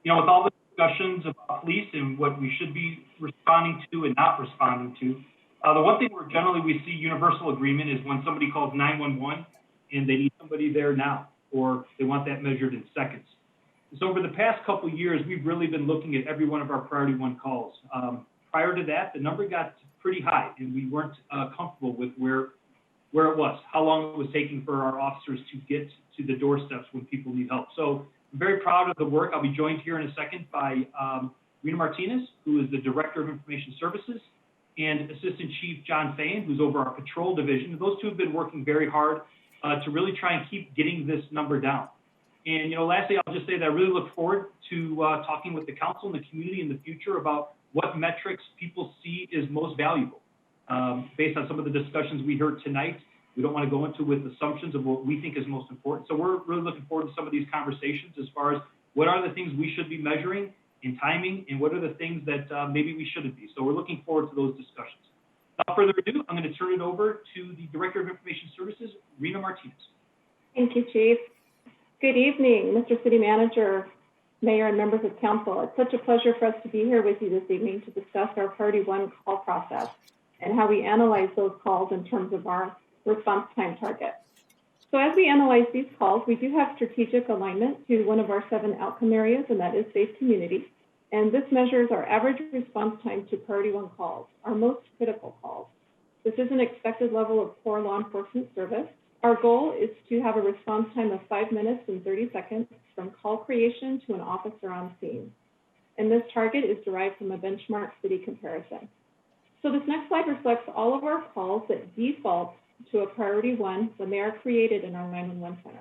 with all the discussions about police and what we should be responding to and not responding to, the one thing where generally we see universal agreement is when somebody calls 911 and they need somebody there now, or they want that measured in seconds. So over the past couple of years, we've really been looking at every one of our priority one calls. Prior to that, the number got pretty high, and we weren't comfortable with where it was, how long it was taking for our officers to get to the doorsteps when people need help. So I'm very proud of the work. I'll be joined here in a second by Rita Martinez, who is the Director of Information Services, and Assistant Chief John Thain, who's over our patrol division. Those two have been working very hard to really try and keep getting this number down. And, lastly, I'll just say that I really look forward to talking with the council and the community in the future about what metrics people see is most valuable. Based on some of the discussions we heard tonight, we don't want to go into with assumptions of what we think is most important. So we're really looking forward to some of these conversations as far as what are the things we should be measuring in timing and what are the things that maybe we shouldn't be. So we're looking forward to those discussions. Without further ado, I'm going to turn it over to the Director of Information Services, Rita Martinez. Thank you, Chief. Good evening, Mr. City Manager, Mayor, and members of Council. It's such a pleasure for us to be here with you this evening to discuss our Priority 1 call process and how we analyze those calls in terms of our response time target. So as we analyze these calls, we do have strategic alignment to one of our 7 outcome areas, and that is safe community. And this measures our average response time to Priority 1 calls, our most critical calls. This is an expected level of core law enforcement service. Our goal is to have a response time of 5 minutes and 30 seconds from call creation to an officer on scene. And this target is derived from a benchmark city comparison. So this next slide reflects all of our calls that default to a Priority 1 when they are created in our 911 center.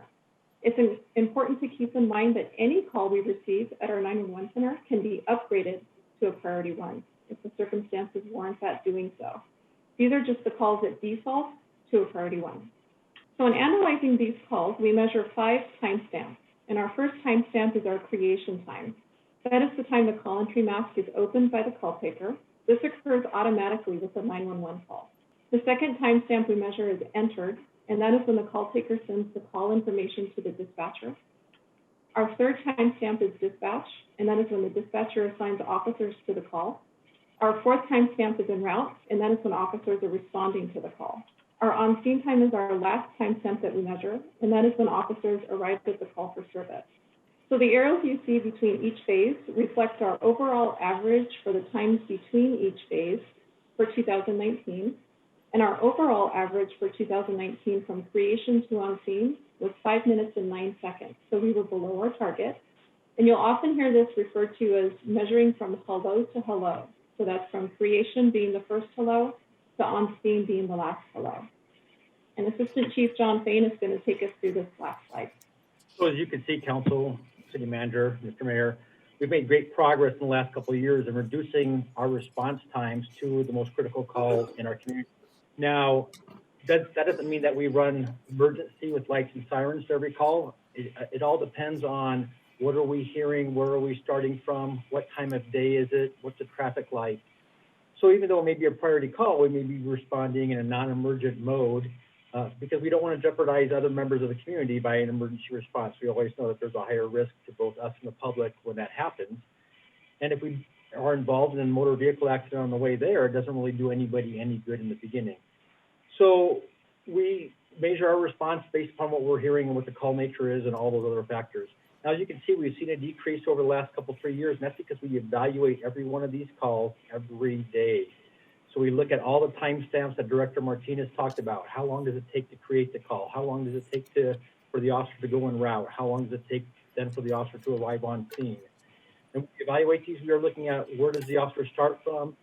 It's important to keep in mind that any call we receive at our 911 center can be upgraded to a Priority 1 if the circumstances warrant that doing so. These are just the calls that default to a Priority 1. So in analyzing these calls, we measure 5 timestamps, and our first timestamp is our creation time. That is the time the call entry mask is opened by the call taker. This occurs automatically with a 911 call. The second timestamp we measure is entered, and that is when the call taker sends the call information to the dispatcher. Our third timestamp is dispatch, and that is when the dispatcher assigns officers to the call. Our fourth timestamp is en route, and that is when officers are responding to the call. Our on-scene time is our last timestamp that we measure, and that is when officers arrive at the call for service. So the arrows you see between each phase reflect our overall average for the times between each phase for 2019, and our overall average for 2019 from creation to on-scene was 5 minutes and 9 seconds, so we were below our target. And you'll often hear this referred to as measuring from hello to hello. So that's from creation being the first hello to on-scene being the last hello. And Assistant Chief John Thain is going to take us through this last slide. So as you can see, Council, City Manager, Mr. Mayor, we've made great progress in the last couple of years in reducing our response times to the most critical calls in our community. Now, that doesn't mean that we run emergency with lights and sirens to every call. It all depends on what are we hearing, where are we starting from, what time of day is it, what's the traffic like. So even though it may be a priority call, we may be responding in a non-emergent mode because we don't want to jeopardize other members of the community by an emergency response. We always know that there's a higher risk to both us and the public when that happens. And if we are involved in a motor vehicle accident on the way there, it doesn't really do anybody any good in the beginning. So we measure our response based upon what we're hearing and what the call nature is and all those other factors. Now, as you can see, we've seen a decrease over the last couple, 3 years, and that's because we evaluate every one of these calls every day. So we look at all the timestamps that Director Martinez talked about. How long does it take to create the call? How long does it take for the officer to go en route? How long does it take then for the officer to arrive on scene? And we evaluate these. We are looking at where does the officer start from?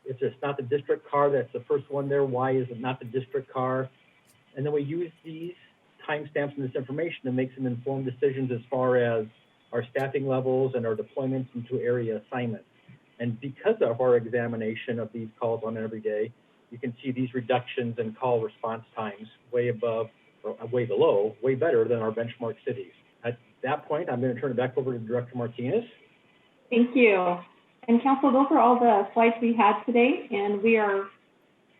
If it's not the district car, that's the first one there. Why is it not the district car? And then we use these timestamps and this information to make some informed decisions as far as our staffing levels and our deployments into area assignments. And because of our examination of these calls on every day, you can see these reductions in call response times way above, or way below, way better than our benchmark cities. At that point, I'm going to turn it back over to Director Martinez. Thank you. And Council, those are all the slides we had today, and we are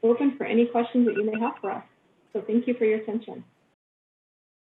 open for any questions that you may have for us. So thank you for your attention.